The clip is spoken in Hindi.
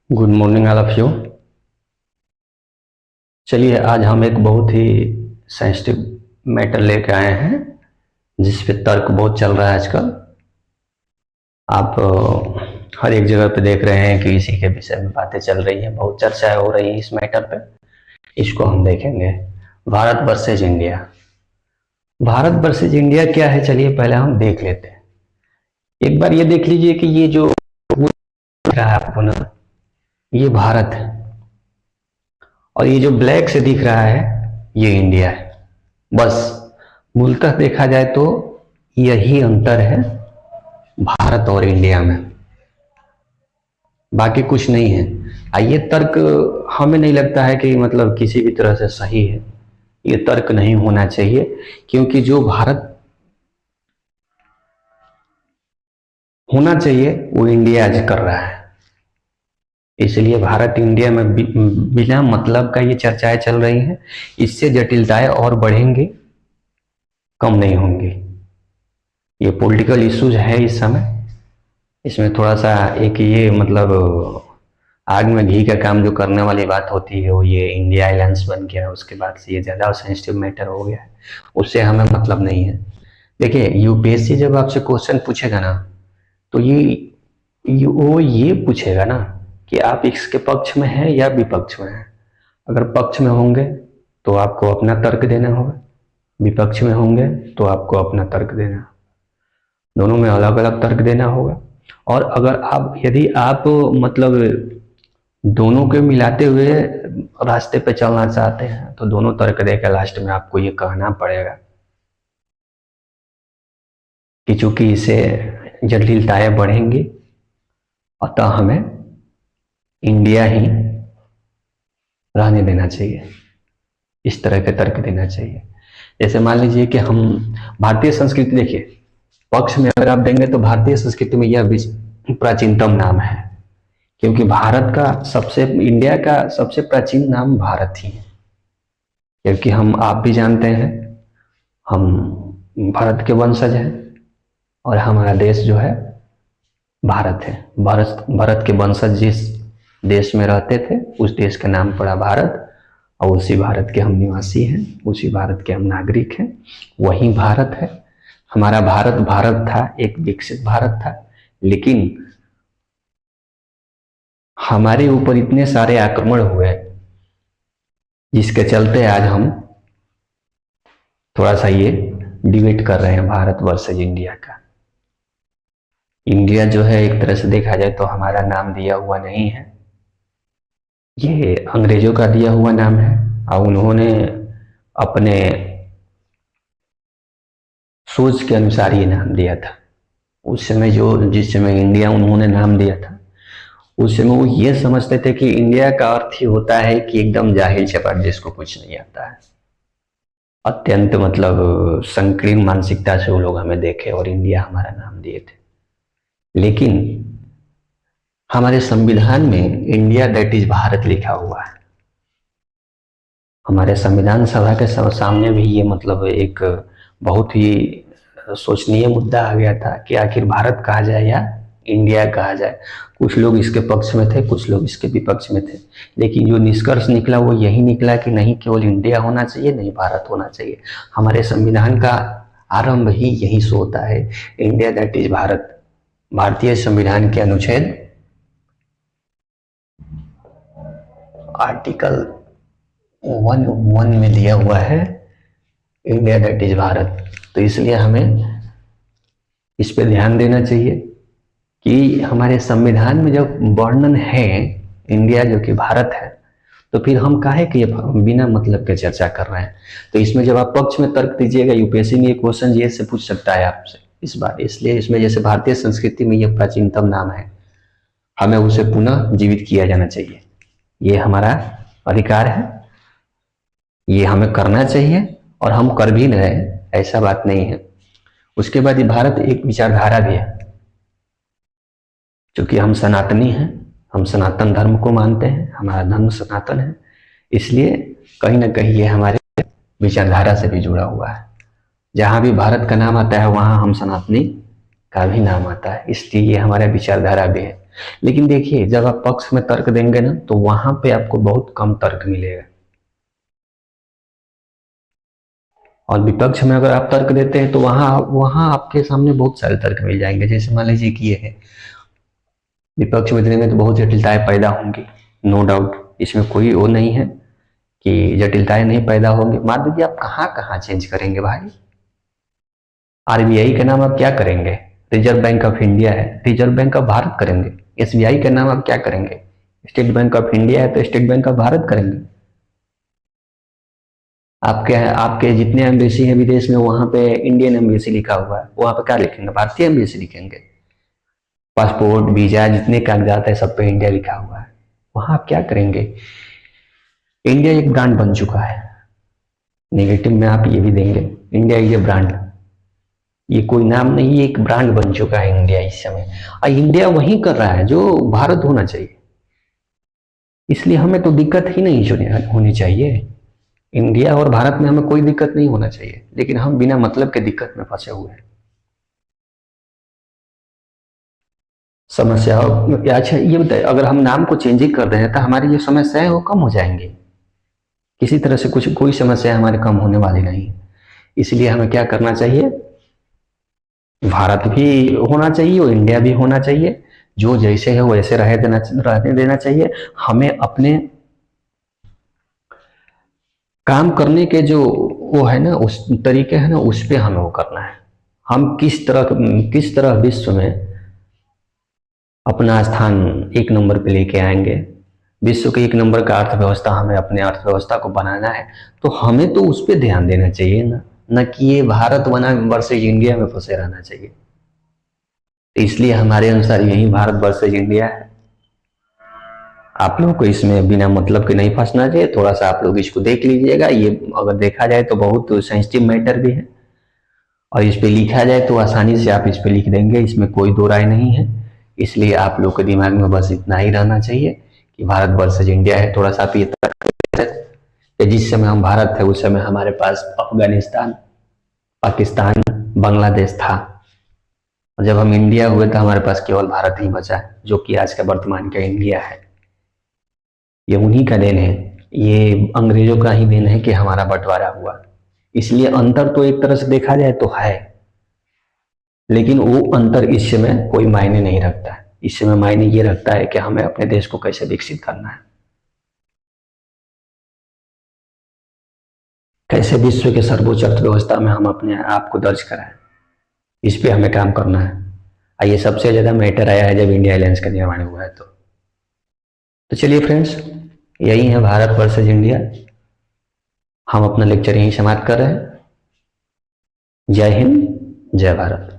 Good morning all of you. चलिए आज हम एक बहुत ही सेंसिटिव मैटर लेके आए हैं जिस पे तर्क बहुत चल रहा है आजकल। आप हर एक जगह पे देख रहे हैं कि इसी के विषय में बातें चल रही हैं, बहुत चर्चाएं हो रही हैं इस मैटर पे। इसको हम देखेंगे, Bharat versus India. Bharat versus India क्या है, चलिए पहले हम देख लेते हैं। एक बार ये देख लीजिए कि ये जो दिख रहा है आपको ना, ये भारत है और ये जो ब्लैक से दिख रहा है ये इंडिया है। बस मूलतः देखा जाए तो यही अंतर है भारत और इंडिया में, बाकी कुछ नहीं है। ये तर्क हमें नहीं लगता है कि मतलब किसी भी तरह से सही है। ये तर्क नहीं होना चाहिए क्योंकि जो भारत होना चाहिए वो इंडिया आज कर रहा है। इसलिए भारत इंडिया में बिना मतलब का ये चर्चाएं चल रही हैं। इससे जटिलताएं और बढ़ेंगी, कम नहीं होंगी। ये पॉलिटिकल इश्यूज है इस समय। इसमें थोड़ा सा एक ये मतलब आग में घी का काम जो करने वाली बात होती है वो ये इंडिया अलायंस बन गया, उसके बाद से ये ज़्यादा सेंसिटिव मैटर हो गया है, उससे हमें मतलब नहीं है। देखिए यूपीएससी जब आपसे क्वेश्चन पूछेगा ना तो वो ये पूछेगा ना कि आप इसके पक्ष में हैं या विपक्ष में हैं। अगर पक्ष में होंगे तो आपको अपना तर्क देना होगा, विपक्ष में होंगे तो आपको अपना तर्क देना, दोनों में अलग अलग तर्क देना होगा। और अगर यदि आप मतलब दोनों के मिलाते हुए रास्ते पे चलना चाहते हैं तो दोनों तर्क देकर लास्ट में आपको ये कहना पड़ेगा कि चूंकि इससे जटिलताएं बढ़ेंगी अतः हमें इंडिया ही रहने देना चाहिए, इस तरह के तर्क देना चाहिए। जैसे मान लीजिए कि हम भारतीय संस्कृति, देखिए पक्ष में अगर आप देंगे तो भारतीय संस्कृति में यह प्राचीनतम नाम है क्योंकि इंडिया का सबसे प्राचीन नाम भारत ही है। क्योंकि आप भी जानते हैं हम भारत के वंशज हैं और हमारा देश जो है भारत है। भारत के वंशज जिस देश में रहते थे उस देश का नाम पड़ा भारत और उसी भारत के हम निवासी हैं, उसी भारत के हम नागरिक हैं, वही भारत है। हमारा भारत था, एक विकसित भारत था, लेकिन हमारे ऊपर इतने सारे आक्रमण हुए जिसके चलते आज हम थोड़ा सा ये डिबेट कर रहे हैं भारत वर्सेज इंडिया का। इंडिया जो है एक तरह से देखा जाए तो हमारा नाम दिया हुआ नहीं है, ये अंग्रेजों का दिया हुआ नाम है और उन्होंने अपने सोच के अनुसार ये नाम दिया था। उस समय जिस समय इंडिया उन्होंने नाम दिया था उस समय वो ये समझते थे कि इंडिया का अर्थ ही होता है कि एकदम जाहिल चपाट जिसको कुछ नहीं आता है। अत्यंत मतलब संकीर्ण मानसिकता से वो लोग हमें देखे और इंडिया हमारा नाम दिए थे। लेकिन हमारे संविधान में इंडिया दैट इज भारत लिखा हुआ है। हमारे संविधान सभा के सामने भी ये मतलब एक बहुत ही सोचनीय मुद्दा आ गया था कि आखिर भारत कहा जाए या इंडिया कहा जाए। कुछ लोग इसके पक्ष में थे, कुछ लोग इसके विपक्ष में थे, लेकिन जो निष्कर्ष निकला वो यही निकला कि नहीं केवल इंडिया होना चाहिए, नहीं भारत होना चाहिए। हमारे संविधान का आरंभ ही यही से होता है, इंडिया दैट इज भारत। भारतीय संविधान के अनुच्छेद आर्टिकल 1 में दिया हुआ है इंडिया दैट इज भारत। तो इसलिए हमें इस पे ध्यान देना चाहिए कि हमारे संविधान में जब वर्णन है इंडिया जो कि भारत है तो फिर हम काहे कि बिना मतलब के चर्चा कर रहे हैं। तो इसमें जब आप पक्ष में तर्क दीजिएगा, यूपीएससी में ये क्वेश्चन ये से पूछ सकता है आपसे इस बार, इसलिए इसमें जैसे भारतीय संस्कृति में ये प्राचीनतम नाम है, हमें उसे पुनः जीवित किया जाना चाहिए। ये हमारा अधिकार है, ये हमें करना चाहिए और हम कर भी रहे, ऐसा बात नहीं है। उसके बाद ये भारत एक विचारधारा भी है, क्योंकि हम सनातनी हैं, हम सनातन धर्म को मानते हैं, हमारा धर्म सनातन है, इसलिए कहीं ना कहीं ये हमारे विचारधारा से भी जुड़ा हुआ है। जहां भी भारत का नाम आता है वहां हम सनातनी का भी नाम आता है, इसलिए ये हमारा विचारधारा भी है। लेकिन देखिए, जब आप पक्ष में तर्क देंगे ना, तो वहां पे आपको बहुत कम तर्क मिलेगा, और विपक्ष में अगर आप तर्क देते हैं तो वहां वहां आपके सामने बहुत सारे तर्क मिल जाएंगे। जैसे मान लीजिए कि ये है, विपक्ष में देने में तो बहुत जटिलताएं पैदा होंगी, नो डाउट, इसमें कोई वो नहीं है कि जटिलताएं नहीं पैदा होंगी। मान लीजिए आप कहाँ कहाँ चेंज करेंगे भाई? आरबीआई का नाम आप क्या करेंगे? रिजर्व बैंक ऑफ इंडिया है, रिजर्व बैंक ऑफ भारत करेंगे। एसबीआई का नाम आप क्या करेंगे? स्टेट बैंक ऑफ इंडिया है तो स्टेट बैंक ऑफ भारत करेंगे। आपके आपके जितने एम्बेसी हैं विदेश में, वहां पे इंडियन एम्बेसी लिखा हुआ है, वहां पे क्या लिखेंगे? भारतीय एम्बेसी लिखेंगे। पासपोर्ट, वीजा, जितने कागजात है सब पे इंडिया लिखा हुआ है, वहां आप क्या करेंगे? इंडिया एक ब्रांड बन चुका है। नेगेटिव में आप ये भी देंगे, इंडिया इज ए ब्रांड, ये कोई नाम नहीं, ये एक ब्रांड बन चुका है इंडिया इस समय। और इंडिया वही कर रहा है जो भारत होना चाहिए, इसलिए हमें तो दिक्कत ही नहीं होनी चाहिए। इंडिया और भारत में हमें कोई दिक्कत नहीं होना चाहिए, लेकिन हम बिना मतलब के दिक्कत में फंसे हुए हैं। समस्या। अच्छा ये बताइए, अगर हम नाम को चेंज ही कर रहे हैं तो हमारी जो समस्या है वो कम हो जाएंगी? किसी तरह से कुछ कोई समस्या हमारी कम होने वाली नहीं है। इसलिए हमें क्या करना चाहिए? भारत भी होना चाहिए और इंडिया भी होना चाहिए, जो जैसे है वैसे रहने देना चाहिए। हमें अपने काम करने के जो वो है ना, उस तरीके है ना, उस पे हमें वो करना है। हम किस तरह विश्व में अपना स्थान एक नंबर पे लेके आएंगे, विश्व के एक नंबर का अर्थव्यवस्था, हमें अपने अर्थव्यवस्था को बनाना है, तो हमें तो उस पर ध्यान देना चाहिए ना, न कि ये भारत बना वर्सेज इंडिया में फंसे रहना चाहिए। तो इसलिए हमारे अनुसार यही भारत वर्सेज इंडिया है। आप लोगों को इसमें बिना मतलब के नहीं फंसना चाहिए। थोड़ा सा आप लोग इसको देख लीजिएगा, ये अगर देखा जाए तो बहुत सेंसिटिव मैटर भी है, और इस पे लिखा जाए तो आसानी से आप इस पे लिख देंगे, इसमें कोई दो राय नहीं है। इसलिए आप लोग के दिमाग में बस इतना ही रहना चाहिए कि भारत वर्सेज इंडिया है। थोड़ा सा आप ये जिस समय हम भारत थे उस समय हमारे पास अफगानिस्तान, पाकिस्तान, बांग्लादेश था, और जब हम इंडिया हुए तो हमारे पास केवल भारत ही बचा है, जो कि आज का वर्तमान का इंडिया है। ये उन्हीं का देन है, ये अंग्रेजों का ही देन है कि हमारा बंटवारा हुआ। इसलिए अंतर तो एक तरह से देखा जाए तो है, लेकिन वो अंतर इस समय कोई मायने नहीं रखता है। इस समय मायने ये रखता है कि हमें अपने देश को कैसे विकसित करना है, कैसे विश्व के सर्वोच्च अर्थव्यवस्था में हम अपने आप को दर्ज कराएं, इस पे हमें काम करना है। और ये सबसे ज्यादा मैटर आया है जब इंडिया अलायंस का निर्माण हुआ है। तो चलिए फ्रेंड्स, यही है भारत वर्सेज इंडिया। हम अपना लेक्चर यहीं समाप्त कर रहे हैं। जय हिंद, जय भारत।